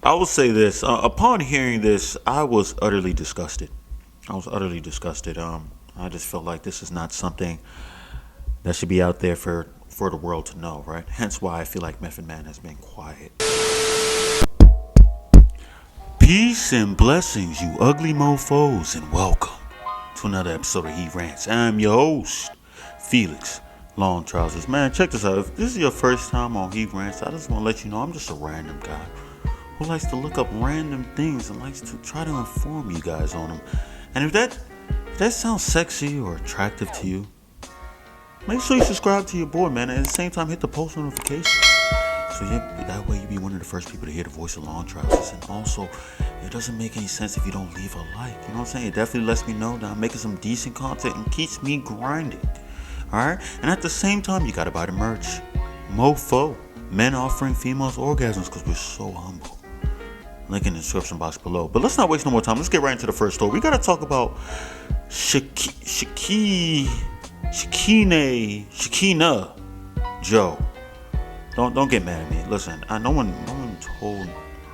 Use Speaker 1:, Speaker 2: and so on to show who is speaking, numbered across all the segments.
Speaker 1: I will say this. Upon hearing this, I was utterly disgusted. I was utterly disgusted. I just felt like this is not something that should be out there for the world to know, right? Hence why I feel like Method Man has been quiet. Peace and blessings, you ugly mofos, and welcome to another episode of He Rants. I'm your host, Felix Long Trousers. Man, check this out. If this is your first time on He Rants, I just want to let you know I'm just a random guy who likes to look up random things and likes to try to inform you guys on them. And if that sounds sexy or attractive to you, make sure you subscribe to your boy, man. And at the same time, hit the post notification. So that way you be one of the first people to hear the voice of Long Trousers. And also, it doesn't make any sense if you don't leave a like. You know what I'm saying? It definitely lets me know that I'm making some decent content and keeps me grinding. Alright? And at the same time, you gotta buy the merch. Mofo. Men offering females orgasms because we're so humble. Link in the description box below. But let's not waste no more time. Let's get right into the first story. We gotta talk about Shekinah Joe. Don't get mad at me. Listen, no one told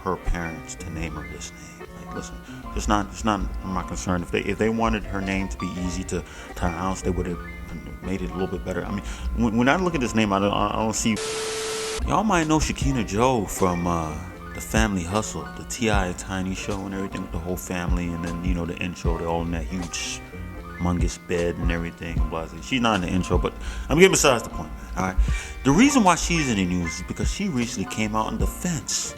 Speaker 1: her parents to name her this name. Like, listen, it's not. I'm not concerned if they wanted her name to be easy to pronounce, they would have made it a little bit better. I mean, when I look at this name, I don't see. Y'all might know Shekinah Joe from the Family Hustle, the T.I. and Tiny show and everything with the whole family, and then the intro, they're all in that huge, humongous bed and everything. She's not in the intro, but I'm getting besides the point, man. All right. The reason why she's in the news is because she recently came out in defense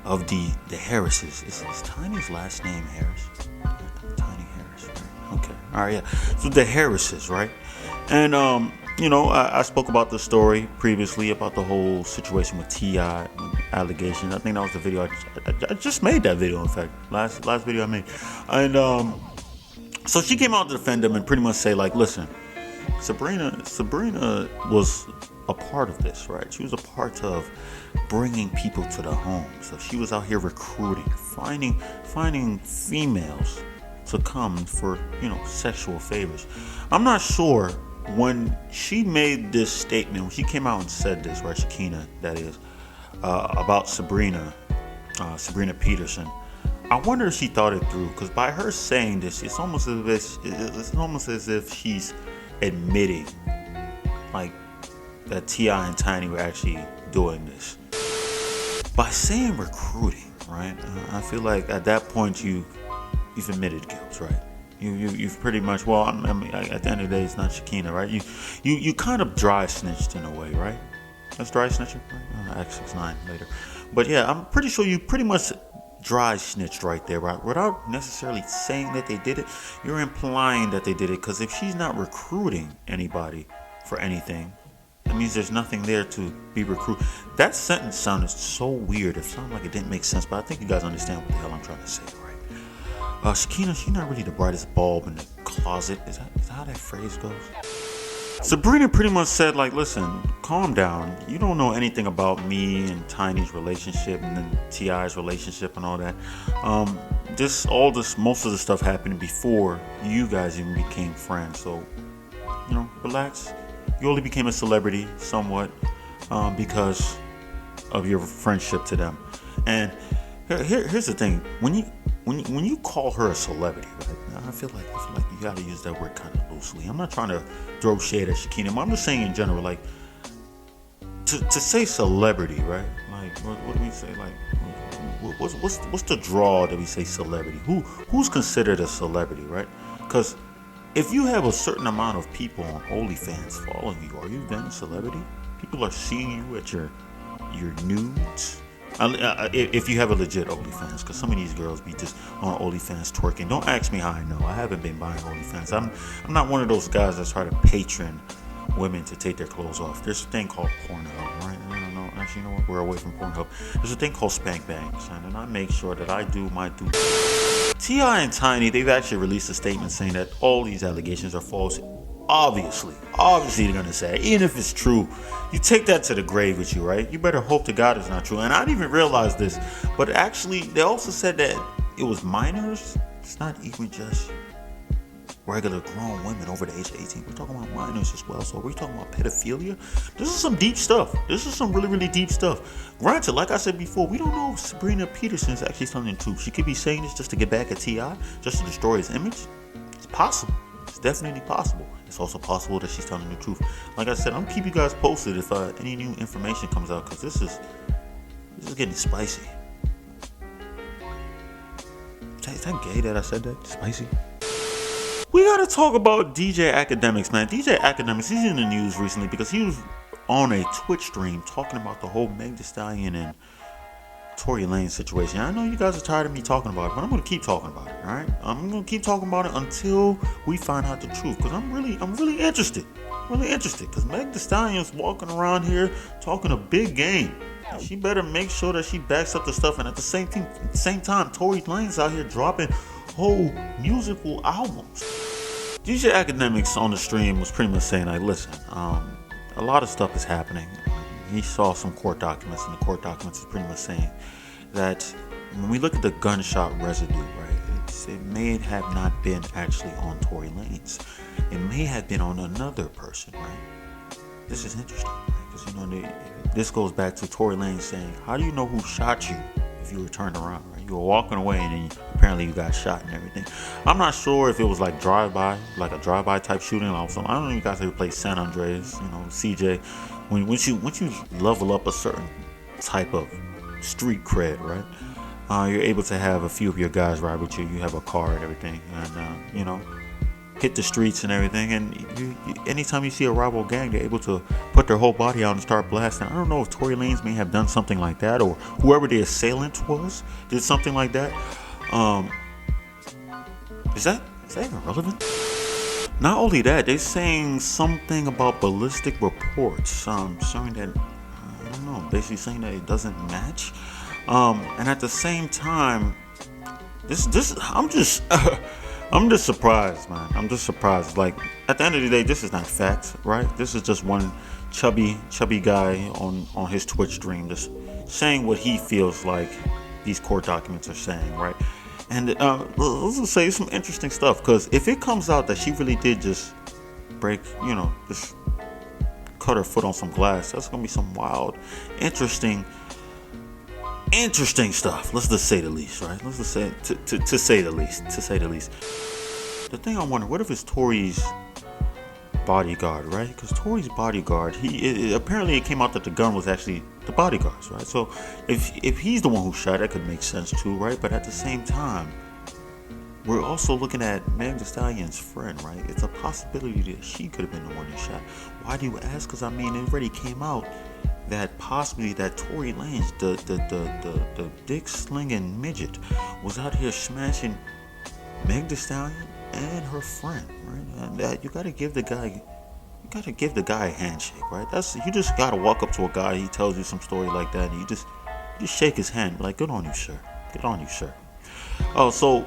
Speaker 1: of the Harrises. Is Tiny's last name Harris? Tiny Harris, right? Okay. All right, yeah. So the Harrises, right? And I spoke about the story previously about the whole situation with T.I. allegations. I think that was the video I just made that video. In fact, last video I made, and so she came out to defend them and pretty much say like, listen, Sabrina was a part of this, right? She was a part of bringing people to the home. So she was out here recruiting, finding females to come for sexual favors. I'm not sure when she made this statement, when she came out and said this, right? Shekinah, that is, about Sabrina Peterson. I wonder if she thought it through, because by her saying this, it's almost as if she's admitting, like, that T.I. and Tiny were actually doing this. By saying recruiting, right? I feel like at that point you've admitted guilt, right? You've pretty much, well, I mean, at the end of the day, it's not Shekinah, right? You kind of dry snitched in a way, right? That's dry snitching, right? X69 later. But yeah, I'm pretty sure you pretty much dry snitched right there, right? Without necessarily saying that they did it, you're implying that they did it, because if she's not recruiting anybody for anything, that means there's nothing there to be recruited. That sentence sounded so weird. It sounded like it didn't make sense, but I think you guys understand what the hell I'm trying to say, right? Shekinah, she's not really the brightest bulb in the closet. Is that how that phrase goes? Sabrina pretty much said, like, listen, calm down. You don't know anything about me and Tiny's relationship and then T.I.'s relationship and all that. Most of the stuff happened before you guys even became friends. So, relax. You only became a celebrity somewhat because of your friendship to them. And here's the thing: when you call her a celebrity, right? I feel like you gotta use that word kind of loosely. I'm not trying to throw shade at Shekinah, but I'm just saying in general, like, to say celebrity, right? Like, what do we say? Like, what's the draw that we say celebrity? Who's considered a celebrity, right? Because if you have a certain amount of people on OnlyFans following you, are you then a celebrity? People are seeing you at your nudes. If you have a legit OnlyFans, because some of these girls be just on OnlyFans twerking. Don't ask me how I know. I haven't been buying OnlyFans. I'm not one of those guys that try to patron women to take their clothes off. There's a thing called Pornhub, right? I don't know. Actually, you know what? We're away from Pornhub. There's a thing called Spank Bangs, and I make sure that I do my due. T.I. and Tiny, they've actually released a statement saying that all these allegations are false. Obviously they're gonna say, even if it's true, you take that to the grave with you, right? You better hope to God it's not true. And I didn't even realize this, but actually they also said that it was minors. It's not even just regular grown women over the age of 18. We're talking about minors as well. So we're talking about pedophilia. This is some deep stuff. This is some really, really deep stuff. Granted, like I said before, we don't know if Sabrina Peterson is actually telling the truth. She could be saying this just to get back at T.I., just to destroy his image. It's possible. It's definitely possible. It's also possible that she's telling the truth. Like I said, I'm gonna keep you guys posted if any new information comes out, because this is getting spicy. Is that gay that I said that? Spicy? We gotta talk about DJ Akademiks, man. DJ Akademiks, he's in the news recently because he was on a Twitch stream talking about the whole Meg Thee Stallion and Tory Lanez situation. I know you guys are tired of me talking about it, but I'm gonna keep talking about it, alright? I'm gonna keep talking about it until we find out the truth, because I'm really interested. Really interested, because Meg Thee Stallion's walking around here talking a big game. And she better make sure that she backs up the stuff, and at the same time, Tory Lanez out here dropping whole musical albums. DJ Akademiks on the stream was pretty much saying, like, listen, a lot of stuff is happening. He saw some court documents, and the court documents is pretty much saying that when we look at the gunshot residue, right, it may have not been actually on Tory Lanez. It may have been on another person, right? This is interesting, right? Because, you know, this goes back to Tory Lanez saying, how do you know who shot you if you were turned around, right? You were walking away and then apparently you got shot and everything. I'm not sure if it was like drive-by, like a drive-by type shooting. I don't know if you guys ever played San Andreas, you know, CJ. Once you level up a certain type of street cred, right? You're able to have a few of your guys ride with you. You have a car and everything, and you know, hit the streets and everything. And you, anytime you see a rival gang, they're able to put their whole body out and start blasting. I don't know if Tory Lanez may have done something like that, or whoever the assailant was did something like that. Is that even relevant? Not only that, they're saying something about ballistic reports, showing that, I don't know, basically saying that it doesn't match. And at the same time, I'm just surprised, man. I'm just surprised. Like, at the end of the day, this is not facts, right? This is just one chubby guy on his Twitch stream just saying what he feels like these court documents are saying, right? And let's just say some interesting stuff, because if it comes out that she really did just break, you know, just cut her foot on some glass, that's gonna be some wild, interesting stuff. Let's just say the least, right? Let's just say to say the least. The thing I wonder, what if it's Tory's bodyguard, right? Because Tory's bodyguard, apparently it came out that the gun was actually the bodyguard's, right? So if he's the one who shot, that could make sense too, right? But at the same time, we're also looking at Meg Thee Stallion's friend, right? It's a possibility that she could have been the one that shot. Why do you ask? Because I mean, it already came out that possibly that Tory Lanez, the dick slinging midget, was out here smashing Meg Thee Stallion and her friend, right? And that you gotta give the guy a handshake, right? You just gotta walk up to a guy, he tells you some story like that, and you just shake his hand, like, good on you, sir. Oh, so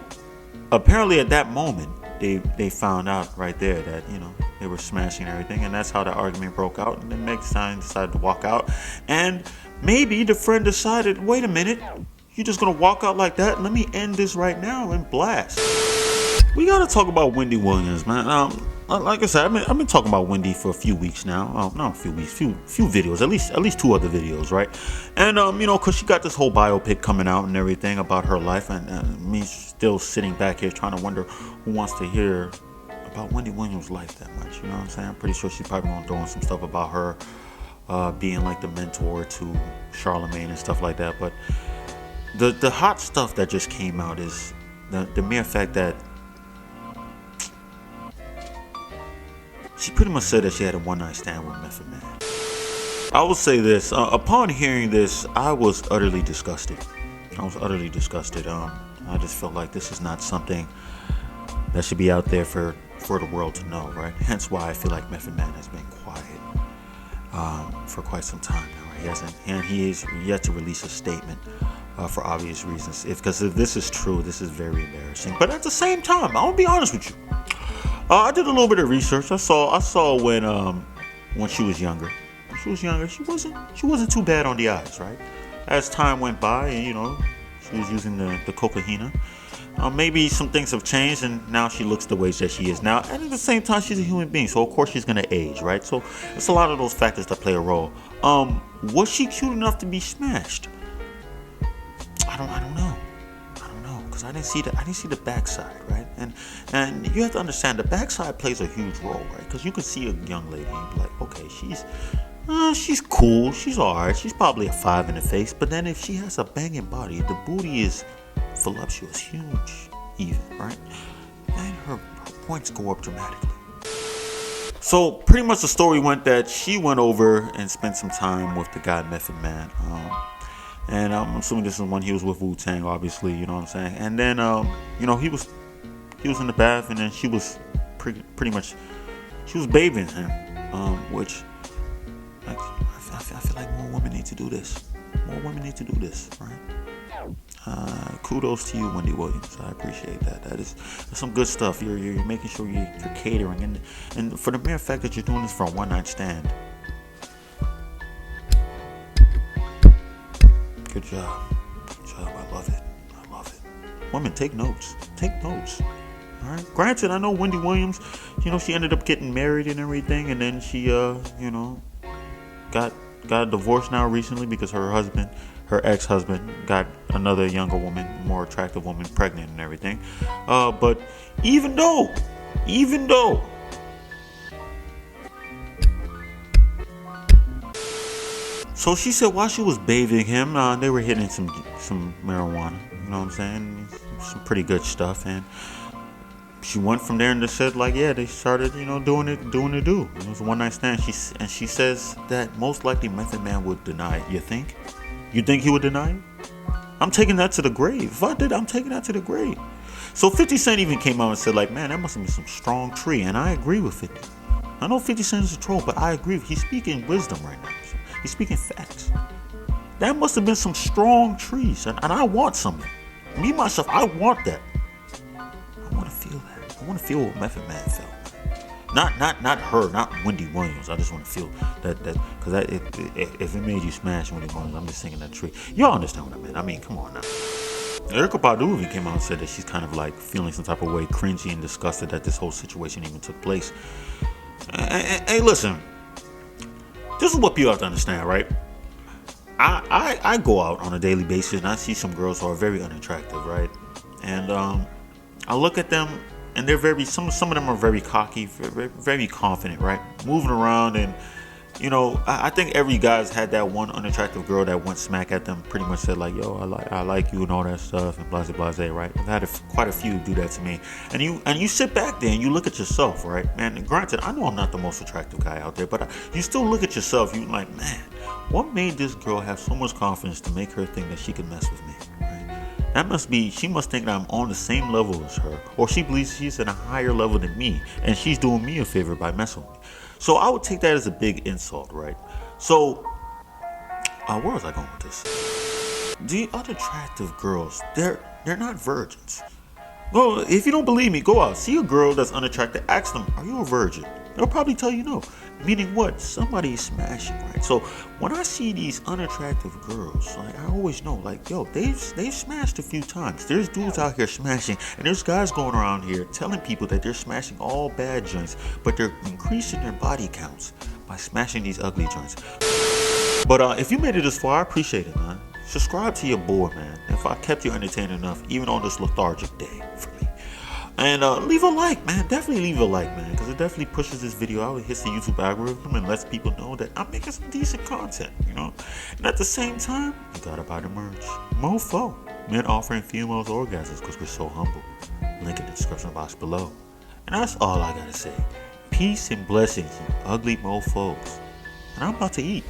Speaker 1: apparently at that moment they found out right there that, you know, they were smashing everything, and that's how the argument broke out. And then Meg Thee Stallion decided to walk out, and maybe the friend decided, wait a minute, you're just gonna walk out like that? Let me end this right now and blast. We gotta talk about Wendy Williams, man. Like I said, I've been talking about Wendy for a few weeks now. Not a few weeks, few videos, at least 2 other videos, right? And you know, cause she got this whole biopic coming out and everything about her life, and me still sitting back here trying to wonder who wants to hear about Wendy Williams' life that much. You know what I'm saying? I'm pretty sure she's probably gonna throw in some stuff about her being like the mentor to Charlemagne and stuff like that. But the hot stuff that just came out is the mere fact that she pretty much said that she had a one-night stand with Method Man. I will say this, upon hearing this, I was utterly disgusted. I just felt like this is not something that should be out there for the world to know, right? Hence why I feel like Method Man has been quiet for quite some time now, right? He is yet to release a statement for obvious reasons. Because if this is true, this is very embarrassing. But at the same time, I'm gonna be honest with you. I did a little bit of research. I saw when she was younger. She wasn't too bad on the eyes, right? As time went by, and you know, she was using the cocaine. maybe some things have changed and now she looks the way that she is now. And at the same time, she's a human being, so of course she's gonna age, right? So it's a lot of those factors that play a role. Was she cute enough to be smashed? I don't know. Because I didn't see the backside, right? And you have to understand the backside plays a huge role, right? Because you can see a young lady and be like, okay, she's cool, she's alright, she's probably a 5 in the face. But then if she has a banging body, the booty is voluptuous, huge, even, right? And her points go up dramatically. So pretty much the story went that she went over and spent some time with the guy Method Man. And I'm assuming this is when he was with Wu-Tang, obviously, you know what I'm saying? And then, he was in the bath, and then she was pretty much, she was bathing him, which, I feel like more women need to do this. More women need to do this, right? Kudos to you, Wendy Williams. I appreciate that. That's some good stuff. You're making sure you're catering, and for the mere fact that you're doing this for a one-night stand. Good job. I love it. Women, take notes. All right. Granted, I know Wendy Williams. She ended up getting married and everything, and then she, got a divorce now recently because her ex-husband, got another younger woman, more attractive woman, pregnant and everything. But even though. So she said while she was bathing him, they were hitting some marijuana. You know what I'm saying? Some pretty good stuff. And she went from there and just said, like, yeah, they started, doing it do. It was a one night stand. She says that most likely Method Man would deny it. You think? You think he would deny it? I'm taking that to the grave. If I did, I'm taking that to the grave. So 50 Cent even came out and said, like, man, that must have been some strong tree. And I agree with 50. I know 50 Cent is a troll, but I agree. He's speaking wisdom right now. He's speaking facts. That must have been some strong trees. And I want something. Me, myself, I want that. I want to feel that. I want to feel what Method Man felt. Not her, not Wendy Williams. I just want to feel that because if it made you smash Wendy Williams, I'm just singing that tree. Y'all understand what I mean? I mean, come on now. Erykah Badu even came out and said that she's kind of like feeling some type of way, cringy and disgusted that this whole situation even took place. Hey, listen. This is what people have to understand, right? I go out on a daily basis and I see some girls who are very unattractive, right? And I look at them and they're some of them are very cocky, very confident, right? Moving around and, I think every guy's had that one unattractive girl that went smack at them, pretty much said like, yo, I like you and all that stuff and blase, right? I've had quite a few do that to me. And you sit back there and you look at yourself, right? Man, granted, I know I'm not the most attractive guy out there, but you still look at yourself, you like, man, what made this girl have so much confidence to make her think that she could mess with me, right? She must think that I'm on the same level as her, or she believes she's at a higher level than me, and she's doing me a favor by messing with me. So I would take that as a big insult, right? So, where was I going with this? The unattractive girls, they're not virgins. Well, if you don't believe me, go out, see a girl that's unattractive, ask them, are you a virgin? They'll probably tell you no. Meaning what? Somebody is smashing, right? So when I see these unattractive girls, like, I always know, like, yo, they've smashed a few times. There's dudes out here smashing, and there's guys going around here telling people that they're smashing all bad joints, but they're increasing their body counts by smashing these ugly joints. But if you made it this far, I appreciate it, man. Subscribe to your boy, man. If I kept you entertained enough, even on this lethargic day for me. And leave a like, man. Definitely leave a like, man, because it definitely pushes this video out. It hits the YouTube algorithm and lets people know that I'm making some decent content, And at the same time, you gotta buy the merch. Mofo. Men offering females orgasms because we're so humble. Link in the description box below. And that's all I gotta say. Peace and blessings, you ugly mofos. And I'm about to eat.